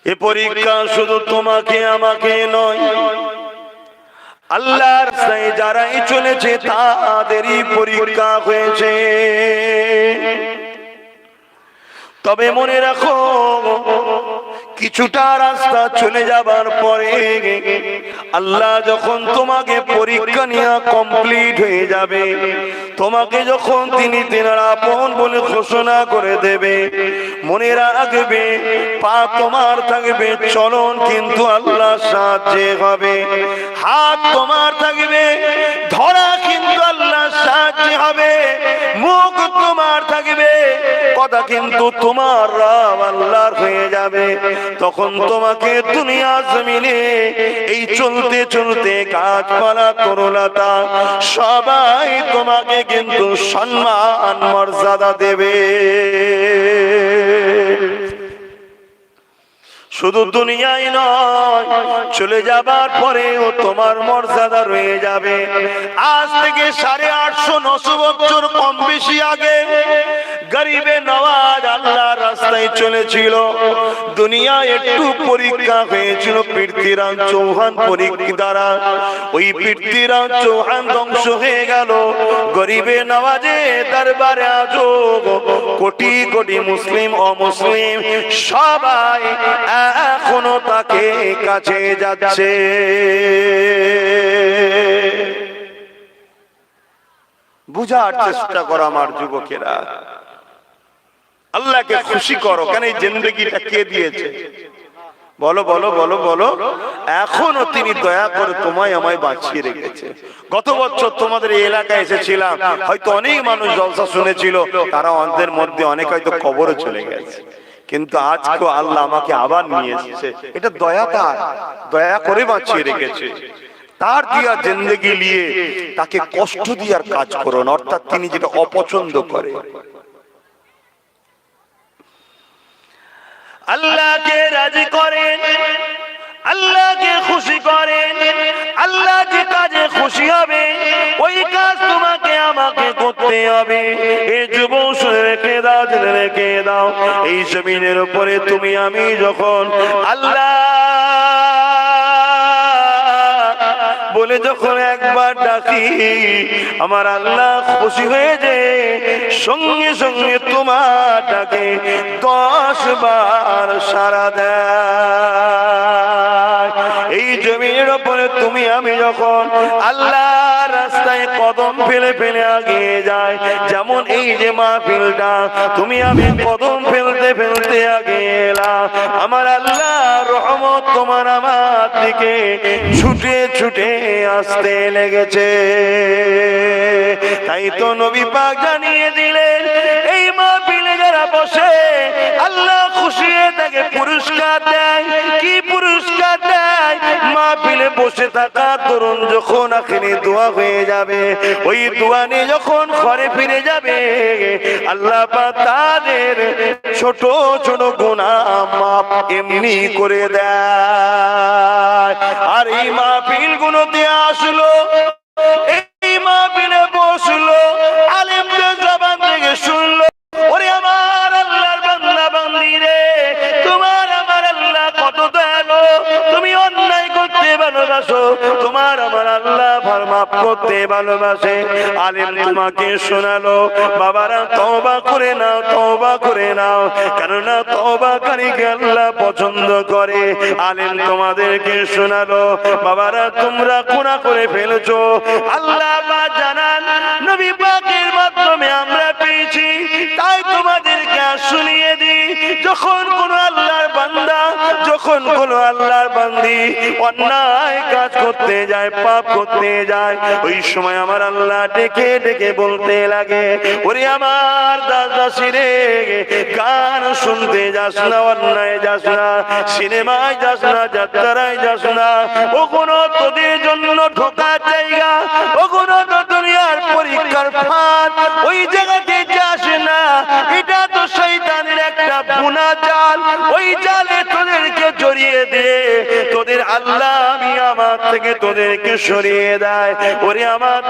এ পরীক্ষা শুধু তোমাকে আমাকে নয়, আল্লাহর রাস্তায় যারাই চলেছে তাদেরই পরীক্ষা হয়েছে। তবে মনে রাখো, কিছুটা রাস্তা চলে যাবার পরে আল্লাহ যখন তোমাকে পরীক্ষা নিয়ে কমপ্লিট হয়ে যাবে, তোমাকে যখন তিনি তেনার আপন বলে ঘোষণা করে দেবে, মনে রাখবে পা তোমার থাকবে, চলন কিন্তু আল্লাহর সাহায্যে হবে। হাত তোমার থাকবে, ধরা কিন্তু আল্লাহর সাহায্যে হবে। মুখ তোমার থাকবে, কথা কিন্তু তোমার রব আল্লাহর হয়ে যাবে। তখন তোমাকে দুনিয়া জমিনে এই চলতে চলতে গাছপালা তরুলতা সবাই তোমাকে কিন্তু সম্মান মর্যাদা দেবে। শুধু দুনিয়ায় নয়, চলে যাবার পরেও তোমার মর্যাদা রয়ে যাবে। আজ থেকে 850-900 বছর কম বেশি আগে গরিবে নওয়াজ আল্লাহর রাস্তায় চলেছিল। দুনিয়া একটু পরীক্ষা হয়েছিল পৃথ্বীরাজ চৌহান পরীক্ষা দ্বারা। ওই পৃথ্বীরাজ চৌহান ধ্বংস হয়ে গেল। গরিবে নওয়াজে দরবারে আজো কোটি কোটি মুসলিম অমুসলিম সবাই এখনো তাকে কাছে যাচ্ছে। বুঝার চেষ্টা করো আমার যুবকেরা, আল্লাহকে খুশি করো। কেন এই জিন্দেগিটা কে দিয়েছে? বলো বলো বলো বলো। এখনো তিনি দয়া করে তোমায় আমায় বাঁচিয়ে রেখেছে। গত বছর তোমাদের এই এলাকায় এসেছিলাম, হয়তো অনেক মানুষ জলসা শুনেছিল, তারা আমাদের মধ্যে অনেক হয়তো কবরে চলে গেছে, কিন্তু আজকে আল্লাহ আমাকে আবার নিয়ে এসেছে। এটা দয়া, তার দয়া করে বাঁচিয়ে রেখেছে। তার দিয়া জিন্দেগি নিয়ে তাকে কষ্ট দিয়ার কাজ করুন, অর্থাৎ তিনি যেটা অপছন্দ করে। আল্লাহকে রাজি করেন, আল্লাহকে খুশি করেন। আল্লাহ যে কাজে খুশি হবে ওই কাজ তোমাকে আমাকে করতে হবে। এই যুবক শুনে রেখে দাও, জেনে রেখে দাও, এই জমিনের উপরে তুমি আমি যখন আল্লাহ বলে যখন একবার ডাকি, আমার আল্লাহ খুশি হয়ে যায়, সঙ্গে সঙ্গে তোমার ডাকে 10 বার সাড়া দেয়। এই জমিনের উপরে তুমি আমি যখন আল্লাহর রাস্তায় কদম ফেলে ফেলে এগিয়ে যাই, যেমন এই যে মাহফিলটা তুমি আমি কদম ফেলতে ফেলতে এগিয়ে এলাম, আমার আল্লাহ রহমত তোমার আমার দিকে ছুটে ছুটে আসতে লেগেছে। তাই তো নবী পাক জানিয়ে দিলেন, এই মাহফিলে যারা বসে আল্লাহ খুশি হয়ে তাকে পুরস্কার দেয়। কি পুরস্কার দেয়? মাহফিলে বসে থাকা তরুণ যখন আখিরি দোয়া হয়ে যাবে, ওই দোয়া নিয়ে যখন ঘরে ফিরে যাবে, আল্লাহ পাক তাদের ছোট ছোট গুনাহ মাফ এমনি করে দেয়। আর এই মাহফিল গুলোতে আসলো, এই মাহফিলে বসলো, আলেমদের জবান থেকে শুনলো, ওরে আমার আল্লাহর বান্দা বান্দি রে, তোমার আমার আল্লাহ কত দয়ালু, তুমি অন্যায় করতে ভালোবাসো, তোমার আমার আল্লাহ মাফ করতে ভালোবাসে। আলেম তোমাকে শোনালো, বাবারা তওবা করে নাও, তওবা করে নাও, কেননা তওবাকারীকে আল্লাহ পছন্দ করে। আলেম তোমাদেরকে শোনালো, বাবারা তোমরা গুনাহ করে ফেলেছো, আল্লাহ পাক জানান, নবী পাকের মাধ্যমে আমরা পেয়েছি, তাই তোমাদেরকে শুনিয়ে দিই, যখন কোন আল্লাহর বান্দা, যখন কোন আল্লাহর বান্দি অন্যায় কাজ করতে যায়, পাপ করতে যায়, ওই সময় আমার আল্লাহ ডেকে ডেকে বলতে লাগে, ওরে আমার দাসী রে, গান শুনতে যাস না, অন্যায় যাস না, সিনেমায় যাস না, যাত্রায় যাস না, ও কোনো তোদের জন্য ঢোকার জায়গা, ও কোনো দুনিয়ার পরীক্ষার ফাঁদ, ওই জায়গাতে যাস না। এটা তো শয়তানের একটা বুনা জাল, ওই জালে তোদেরকে জড়িয়ে দে, তোদের আল্লাহ আমি আমার থেকে তোদেরকে সরিয়ে দেয়। ওরে আমার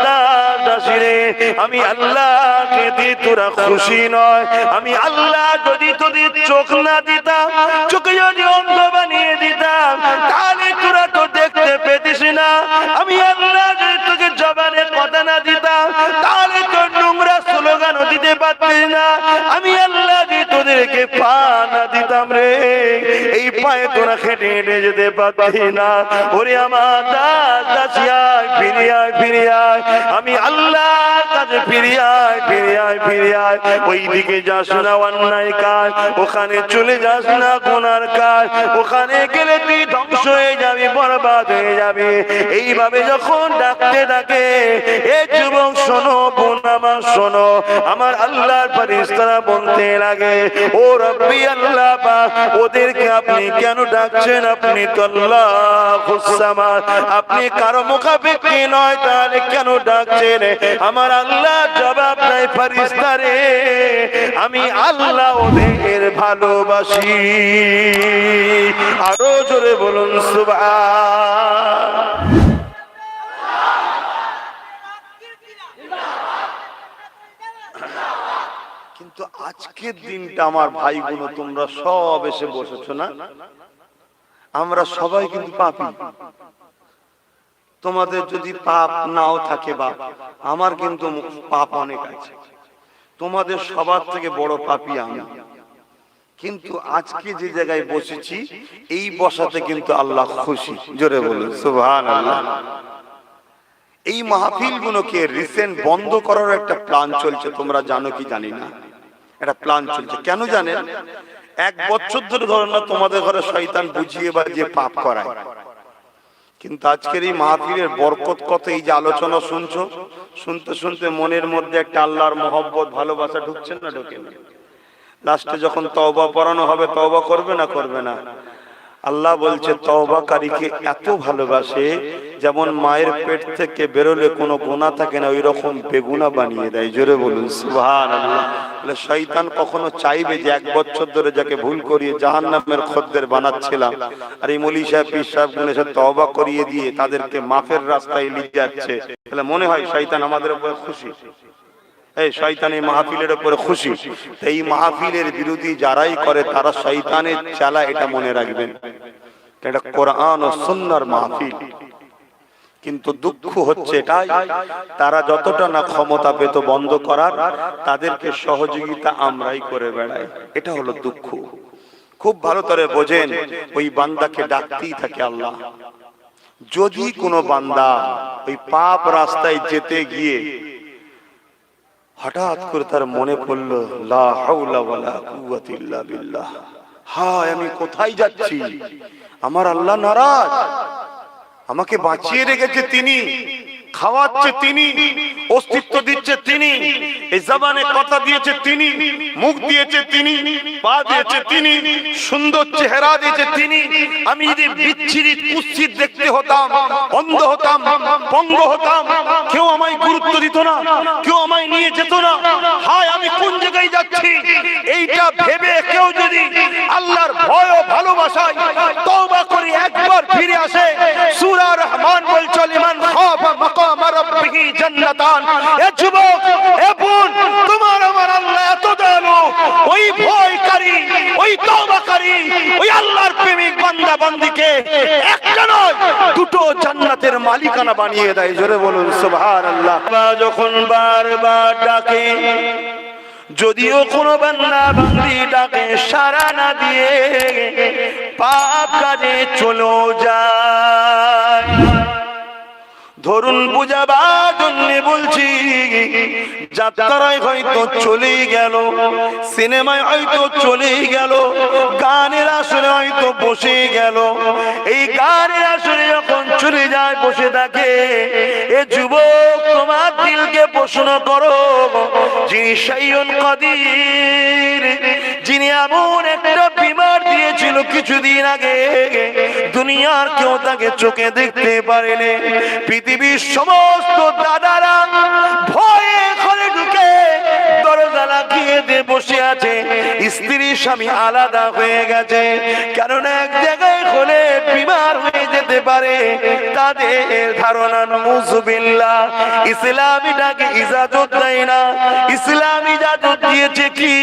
দাসী রে, আমি আল্লাহকে দিয়ে তোরা খুশি নয়, আমি আল্লাহ যদি তোদের চোখ না দিতাম, চোখে যদি অন্ধ পা না দিতাম রে, এই পায়ে তোরা হেঁটে হেঁটে যেতে পারতি না। ওরে আমার দাস দাসিয়ায় ফিরে আয়, ফিরে আয়, আমি আল্লাহর কাছে ফিরে আয়, ফিরে আয়, ফিরে আয়। ওই দিকে যাস না অন্যায় কাজ, ওখানে চলে যাস না গুনার কাজ, ওখানে গেলে তুই ধ্বংস হয়ে যাবি, বরবাদ হয়ে যাবে। এইভাবে যখন ডাকতে ডাকে, এ যুবক শোনো, বোন আমার শোনো, আমার আল্লাহর ফেরেশতারা বলতে লাগে, ও রব্বি আল্লাহ পাক, ওদেরকে আপনি কেন ডাকছেন? আপনি তো আল্লাহুস সামাদ, আপনি কারো মুখাপেক্ষী নয়, তাহলে কেন ডাকছেন? আমার আল্লাহ জবাব দেয়, ফেরেশতা রে, আমি আল্লাহ ওদের ভালোবাসি। আরো জোরে বলুন সুবহান। কিন্তু আজকের দিনটা আমার ভাইগুলো, তোমরা সব এসে বসেছো না, আমরা সবাই কিন্তু পাপী। তোমাদের যদি পাপ নাও থাকে, বা আমার কিন্তু পাপ অনেক আছে, তোমাদের সবার থেকে বড় পাপী আমি। কিন্তু আজকে যে জায়গায় বসেছি, এই বসাতে কিন্তু আল্লাহ খুশি। জোরে বলুন সুবহানাল্লাহ। এই মাহফিল গুলোকে রিসেন্ট বন্ধ করার একটা প্ল্যান চলছে, তোমরা জানো কি জানি না, একটা প্ল্যান চলছে। কেন জানেন? 1 বছর ধরে ধরেন না তোমাদের ঘরে শয়তান বুঝিয়ে বাজিয়ে পাপ করায়, কিন্তু আজকের এই মাহফিলের বরকত কত। এই যে আলোচনা শুনছো, শুনতে শুনতে মনের মধ্যে একটা আল্লাহর মহব্বত, ভালোবাসা ঢুকছে না, ঢোকে না? লাস্টে যখন তওবা পড়ানো হবে, তওবা করবে না, করবে না? আল্লাহ বলছে তওবাকারীকে এত ভালোবাসে, যেমন মায়ের পেট থেকে বেরোলে কোনো গুনাহ থাকে না, ওই রকম বেগুনাহ বানিয়ে দেয়। জোরে বলুন সুবহানাল্লাহ। বলে শয়তান কখনো চাইবে যে 1 বছর ধরে যাকে ভুল করিয়ে জাহান্নামের খদ্দের বানাচ্ছিলাম, আর এই মৌলী সাহেব, পীর সাহেব গুলো এসে তওবা করিয়ে দিয়ে তাদেরকে মাফের রাস্তায় নিয়ে যাচ্ছে, তাহলে মনে হয় শয়তান আমাদের উপর খুশি? এই শয়তান এই মাহফিলের উপরে খুশি। এই মাহফিলের বিরোধী যারাই করে তারা শয়তানের চালা, এটা মনে রাখবেন। এটা কোরআন ও সুন্নাহর মাহফিল। কিন্তু দুঃখ হচ্ছে এটাই, তারা যতটা না ক্ষমতা পেত বন্ধ করার, তাদেরকে সহযোগিতা আমরাই করে বেড়াই। এটা হলো দুঃখ। খুব ভালো করে বোঝেন, ওই বান্দাকে ডাকতেই থাকে আল্লাহ। যদি কোনো বান্দা ওই পাপ রাস্তায় যেতে গিয়ে হঠাৎ করে তার মনে পড়লো, লা হাওলা ওয়ালা কুওয়াতা ইল্লা বিল্লাহ, হায় আমি কোথায় যাচ্ছি, আমার আল্লাহ নারাজ, আমাকে বাঁচিয়ে রেখেছে তিনি, খাওয়াচ্ছে তিনি, অস্তিত্ব দিচ্ছে তিনি, এই জবানে কথা দিয়েছে তিনি, মুখ দিয়েছে তিনি, পা দিয়েছে তিনি, সুন্দর চেহারা দিয়েছে তিনি। আমি যদি বিচ্ছিরি কুৎসিত দেখতে হতাম, অন্ধ হতাম, পঙ্গ হতাম, কেউ আমায় গুরুত্ব দিত না, কেউ আমায় নিয়ে যেত না, হায় আমি কোন জায়গায় যাচ্ছি, এইটা ভেবে কেউ যদি আল্লাহর ভয় ও ভালোবাসায় তওবা করে একবার ফিরে আসে, সূরা রহমান বলছে লিমান খাফা মাকাম রাব্বিহি জান্নাতান। এ যুবক, এ বোন, তোমার আমার আল্লাহ এত দয়ালু, ওই ভয়কারী, ওই তওবাকারী, ওই আল্লাহর প্রেমিক বান্দা বান্দীকে একটা নয়, 2টো জান্নাতের মালিকানা বানিয়ে দেয়। জোরে বলুন সুবহানাল্লাহ। যখন বারবার ডাকে, যদিও কোনো বান্দা বান্দি ডাকে সাড়া না দিয়ে পাপ কাজে চলো যায়। ধরুন বুঝাবার জন্য বলছি, যাত্রায় হয়তো চলেই গেল, সিনেমায় হয়তো চলেই গেল, গানের আসরে হয়তো বসে গেল। এই গানের আসরে যখন চলে যায়, বসে থাকে, এ যুবক তোমার দিলকে প্রশ্ন করো, যিনি শাইউল কাদির, যিনি এমন একটা বিমার দিয়েছিল কিছুদিন আগে, দুনিয়ার কেউ তাকে চোখে দেখতে পারেনি। পৃথিবীর সমস্ত দাদারা ভয়ে ঘরে ঢুকে দরজা লাগিয়ে দিয়ে বসে আছে, স্ত্রী স্বামী আলাদা হয়ে গেছে, কারণ এক জায়গায় হলে বিমার হয়ে যেতে পারে তাদের ধারণা। নাউযুবিল্লাহ। ইসলামীটাকে ইজাজত দেয় না। ইসলাম ইজাজত দিয়েছে কি,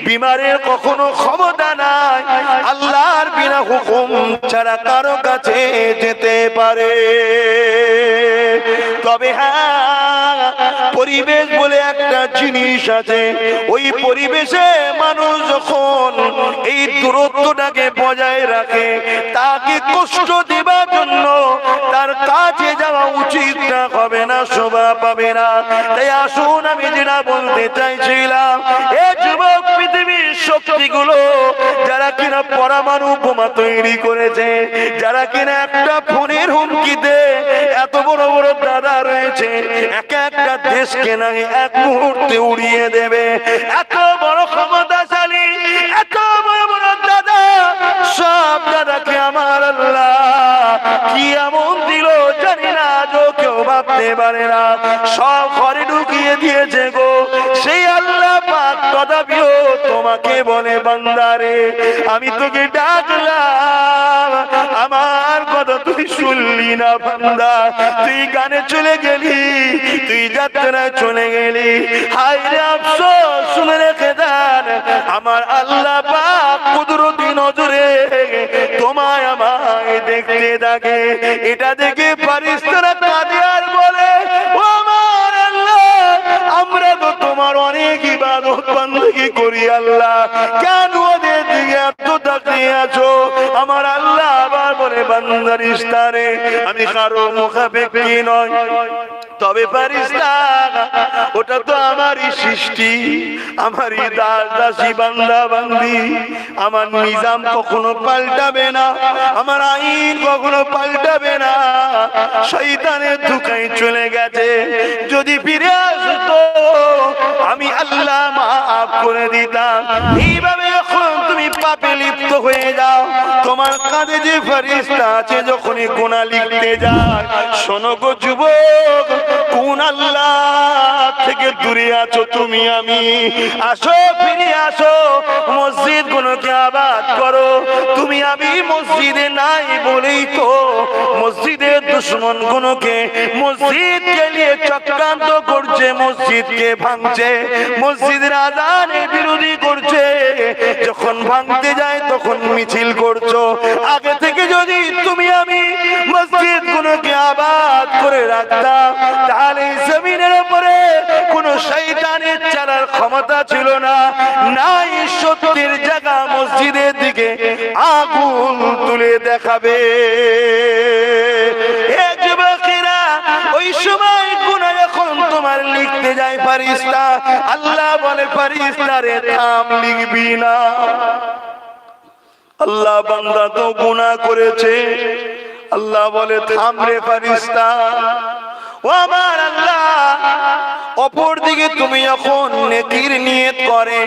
বিমারের কখনো ক্ষমতা নাই আল্লাহর বিনা হুকুম ছাড়া কারো কাছে যেতে পারে। তবে হ্যাঁ, পরিবেশ বলে একটা জিনিস আছে, ওই পরিবেশে মানুষ যখন এই দূরত্বটাকে বজায় রাখে, তাকে কষ্ট দেবার জন্য তার কাছে যাওয়া উচিত না, হবে না, শোভা পাবে না। তাই আসুন, আমি যেটা বলতে চাইছিলাম, এ যুবক পৃথিবীর শক্তিগুলো যারা কিনা পরমাণু বোমা তৈরি করেছে, যারা কিনা একটা ফোনের হুমকিতে এত বড় বড় দাদা রয়েছে, একটা দেশকে না এক মুহূর্তে উড়িয়ে দেবে, এত বড় ক্ষমতাশালী, এত বড় বড় দাদা, সব দাদাকে আমার আল্লাহ কি এমন দিল জানি না, কেউ ভাবতে পারে না। সব ঘরে ঢুকিয়ে দিয়েছে গো সেই আল্লাহ পাক। তথাপিও তোমাকে বলে, বান্দারে আমি তোকে ডাকলাম, আমার কথা তুই শুনলি না বান্দা, তুই গানে চলে গেলি, তুই যাত্রায় চলে গেলি। হায় রে আফসোস, শুনে রেখে দেন, আমার আল্লাহ পাক কুদরতি নজরে তোমায় আমায় দেখতে থাকে। এটা দেখে ফারিস্তারা কাঁদে আর বলে, ও আমার আল্লাহ, আমরা তো তোমার অনেক ইবাদত বندگی করি আল্লাহ, কেন ওদের দিকে এত তাকিয়ে আছো? আমার আল্লাহ আবার বলে, বান্দার ইস্তারে আমি কারো মুখাপেক্ষী নয়, তবে ফারিস্তা ওটা তো আমারই সৃষ্টি, আমারই দাস দাসী বান্দা বান্দি। আমার নিজাম কখনো পাল্টাবে না, আমার আইন কখনো পাল্টাবে না। শয়তানের ধোঁকায় চলে গেছে, যদি ফিরে আসতো আমি আল্লাহ মাফ করে দিতাম। এইভাবে যখন তুমি পাপে লিপ্ত হয়ে যাও, তোমার কাঁধে যে ফেরেশতা আছে যখনই গুনাহ লিখতে যায়, শোনো গো যুবক, কোন আল্লাহ থেকে দূরে আছো তুমি আমি, আসো ফিরে আসো, মসজিদ গুলোকে আবাদ করো। তুমি আমি মসজিদে নাই বলেই তো মসজিদের দুশমন গুলোকে মসজিদকে নিয়ে চক্রান্ত করছে, মসজিদকে ভাঙছে, মসজিদের আযানের বিরোধী করছে। যখন ভাঙতে যায় তখন মিছিল করছো। আগে থেকে যদি তুমি আমি মসজিদ গুলোকে আবাদ করে রাখতাম, তাহলে জমিনের উপরে কোন শয়তানের চালার ক্ষমতা ছিল না। নাই সত্যের জায়গা মসজিদের দিকে আগুন তুলে দেখাবে। এ যুবকেরা, ওই সময় গুনাহ যখন তোমার লিখতে যায় ফেরেশতা, আল্লাহ বলে ফেরেশতারে থাম, লিখবি না। আল্লাহ বান্দা তো গুনাহ করেছে, আল্লাহ বলে থাম রে ফেরেশতা। ও আমার আল্লাহ, অপর দিকে তুমি যখন নেকির নিয়ত করে,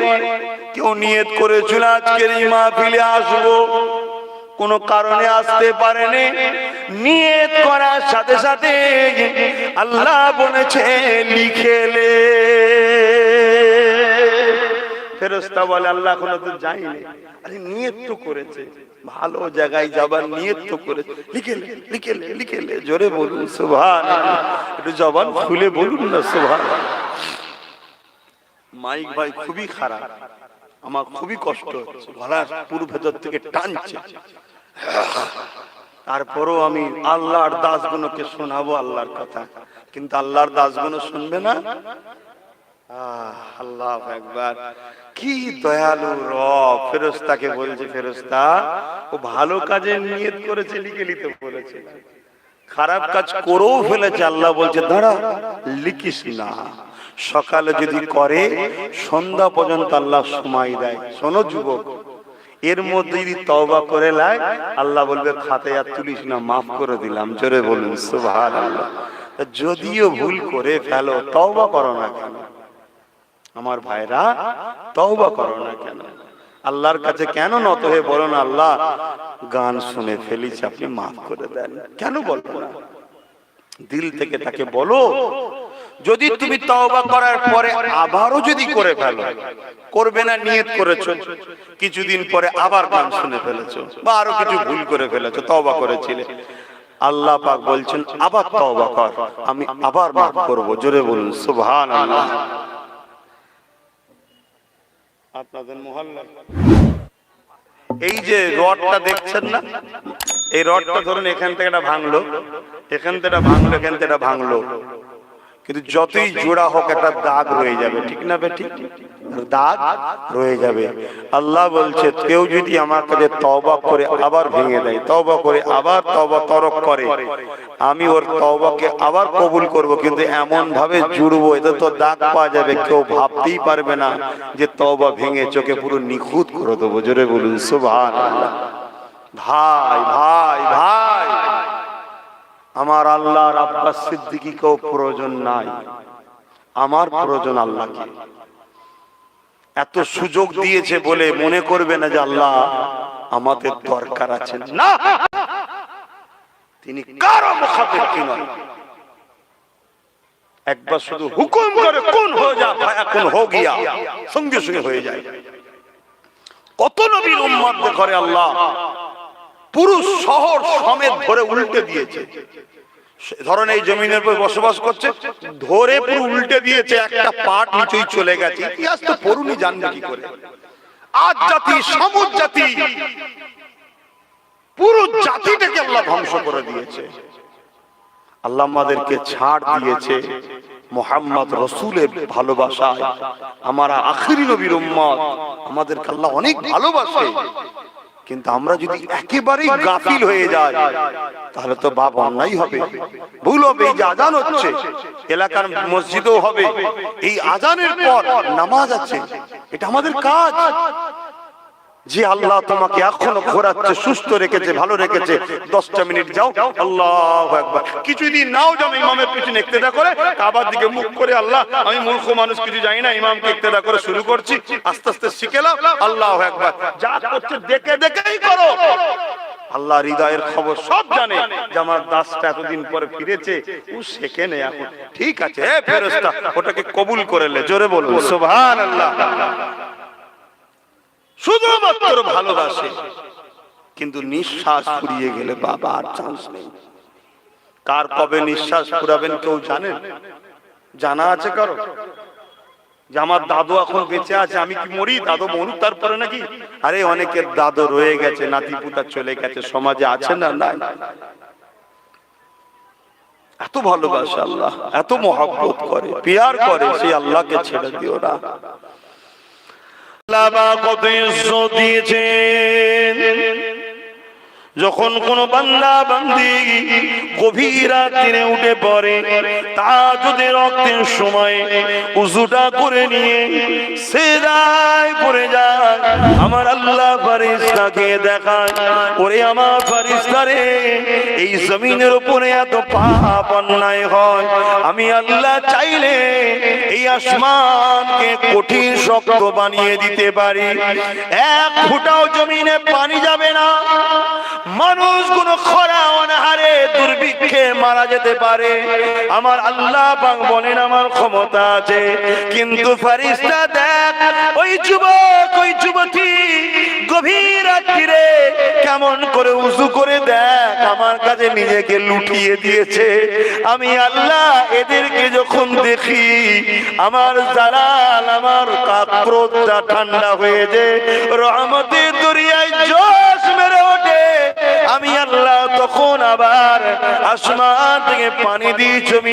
কেউ নিয়ত করেছিল আজকের এই মাহফিলে আসবো, কোন কারণে আসতে পারেনি, নিয়ত করার সাথে সাথে আল্লাহ বলেছে লিখেলে। ফেরেশতা বলে আল্লাহ এখনো তো যায়নি, আরে নিয়ত তো করেছে, ভালো জায়গায় যাবার নিয়ত তো করেছে, লিখেলে লিখেলে লিখেলে। জোরে বলুন সুবহানাল্লাহ, একটু জবান খুলে বলুন না সুবহানাল্লাহ। মাইক ভাই খুবই খারাপ, আমার খুবই কষ্ট হচ্ছে, গলার পুরো ভেতর থেকে টানছে। তারপরও আমি আল্লাহর দাসগুলোকে শোনাবো আল্লাহর কথা, কিন্তু আল্লাহর দাসগুলো শুনবে না। আল্লাহু আকবার, কি দয়ালু রব। ফেরেশতাকে বলছে, ফেরেশতা ও ভালো কাজে নিয়ত করেছে, লিখে নিতে বলেছে, খারাপ কাজ করেও ফেলেছে। আল্লাহ বলছে দাঁড়া, লিখিস না, সকালে যদি করে সন্ধ্যা পর্যন্ত আল্লাহ সময় দেয়। শোনো যুবক, এর মধ্যে যদি তওবা করে লাই, আল্লাহ বলবে খাতায় আর তুলিস না, মাফ করে দিলাম। জোরে বলুন সুবহানাল্লাহ। যদিও ভুল করে ফেলো, তওবা করো না কেন আমার ভাইরা? তওবা করো না কেন? আল্লাহর কাছে কেন নত হয়ে বলো না, আল্লাহ গান শুনে ফেলেছি, আপনি মাফ করে দেন? কেন বলবো না? দিল থেকে তাকে বলো। যদি তুমি তওবা করার পরে আবারও যদি করে ফেলো, করবে না নিয়ত করেছো, কিছুদিন পরে আবার গান শুনে ফেলেছো বা আরো কিছু ভুল করে ফেলেছো, তওবা করেছিলে, আল্লাহ পাক বলছেন আবার তওবা কর, আমি আবার মাফ করব। জোরে বলুন সুবহানাল্লাহ। আপনাদের মহল্লা এই যে রডটা দেখছেন না, এই রডটা ধরুন এখান থেকে এটা ভাঙলো, এখান থেকে এটা ভাঙলো, এখান থেকে এটা ভাঙলো, কিন্তু যতই জোড়া হোক একটা দাগ রয়ে যাবে, ঠিক না বে ঠিক? দাগ রয়ে যাবে। আল্লাহ বলছে কেউ যদি আমার কাছে তওবা করে আবার ভেঙে দেয়, তওবা করে আবার তওবা তরক করে, আমি ওর তওবাকে আবার কবুল করব, কিন্তু এমন ভাবে জুড়বো এতে তো দাগ পাওয়া যাবে, কেউ ভাবতেই পারবে না যে তওবা ভেঙে চোখে পুরো নিখুঁত করে দেবো। জোরে বলুন সুবহানাল্লাহ। ভাই ভাই ভাই, আমার আল্লাহর আব্বাস সিদ্দিকীকেও প্রয়োজন নাই, আমার প্রয়োজন আল্লাহকে। এত সুযোগ দিয়েছে বলে মনে করবে না যে আল্লাহ আমাদের দরকার আছে, না, তিনি কারো মুখাপেক্ষী নয়। একবার শুধু হুকুম করে কোন হয়ে যা, এখন হো গিয়া, সঙ্গে সঙ্গে হয়ে যায়। কত নবীর উম্মতদের ঘরে আল্লাহ পুরো শহর সমেত ধরে উল্টে দিয়েছে। ধরেন এই জমিনের উপর বসবাস করছে, ধরে পুরো উল্টে দিয়েছে, একটা পাট নিচেই চলে গেছে। ইতিহাস তো পড়ুনি, জানবে কি করে? আজ জাতি, সমুদ জাতি, পুরো জাতিটাকে আল্লাহ ধ্বংস করে দিয়েছে। আল্লাহ আমাদেরকে ছাড় দিয়েছে মুহাম্মদ রাসূলের ভালোবাসায়। আমরা আখিরি নবীর উম্মত, আমাদেরকে আল্লাহ অনেক ভালোবাসে। কিন্তু আমরা যদি একেবারেই গাফিল হয়ে যাই তাহলে তো বাপ অন্যায় হবে, ভুল হবে। এই যে আজান হচ্ছে, এলাকার মসজিদেও হবে, এই আজানের পর নামাজ আছে, এটা আমাদের কাজ। যে আল্লাহ তোমাকে এখনো ঘোরাচ্ছে, সুস্থ রেখেছে, ভালো রেখেছে, 10টা মিনিট যাও, আল্লাহু আকবার। কিছুদিন নাও যাও, ইমামের পিছনে ইক্তেদা করে কাবার দিকে মুখ করে, আল্লাহ আমি মূর্খ মানুষ, কিছু জানি না, ইমামকে ইক্তেদা করে শুরু করছি, আস্তে আস্তে শিখে নাও, আল্লাহু আকবার। যা করছে দেখে দেখেই করো। আল্লাহ হৃদয়ের খবর সব জানে, যে আমার দাসটা এতদিন পরে ফিরেছে, ও শেখে নেই এখন, ঠিক আছে, হে ফেরেশতা ওটাকে কবুল করে লে। জোরে বলুন সুবহানাল্লাহ। শুধুমাত্র ভালোবাসে, কিন্তু নিঃশ্বাস ফুরিয়ে গেলে বাবা আর চান্স নেই। কার কবে নিঃশ্বাস ফুরাবেন কেউ জানেন? জানা আছে কারো? যে আমার দাদু এখন বেঁচে আছে, আমি কি মরি, দাদু মরুক তারপরে নাকি? আরে অনেকের দাদু রয়ে গেছে, নাতি পুতা চলে গেছে, সমাজে আছে না? নাই। এত ভালোবাসে আল্লাহ, এত মহব্বত করে, পিয়ার করে, সেই আল্লাহকে ছেড়ে দিও না। কত ইজ্জত দিয়েছেন। যখন কোন বান্দা বান্দি গভীর রাতে উঠে পড়ে, তাহাজ্জুদের রক্তের সময় উযুটা করে নিয়ে সিজদায় পড়ে যায়, আমার আল্লাহ ফেরেশতাকে দেখায়, ওরে আমার ফেরেশতা রে, এই জমিনের উপরে এত পাপ অন্যায় হয়, আমি আল্লাহ চাইলে এই আসমানকে কঠিন শক্ত বানিয়ে দিতে পারি, এক ফোঁটাও জমিনে পানি যাবে না, মানুষ কোন খরা অনাহারে দুর্ভিক্ষে মারা যেতে পারে, আমার আল্লাহ পাক বলেন আমার ক্ষমতা আছে। কিন্তু ফেরেশতা দেখ, ওই যুবক ওই যুবতী গভীর রাত্রিরে কেমন করে উযু করে দেখ আমার কাছে নিজেকে লুটিয়ে দিয়েছে, আমি আল্লাহ এদেরকে যখন দেখি আমার জালাল, আমার ক্রোধটা ঠান্ডা হয়ে যায়, রহমতের দরিয়ায় জোশ মেরে ওঠে, আমি আল্লাহ তখন আবার আসমান থেকে পানি দিয়ে জমি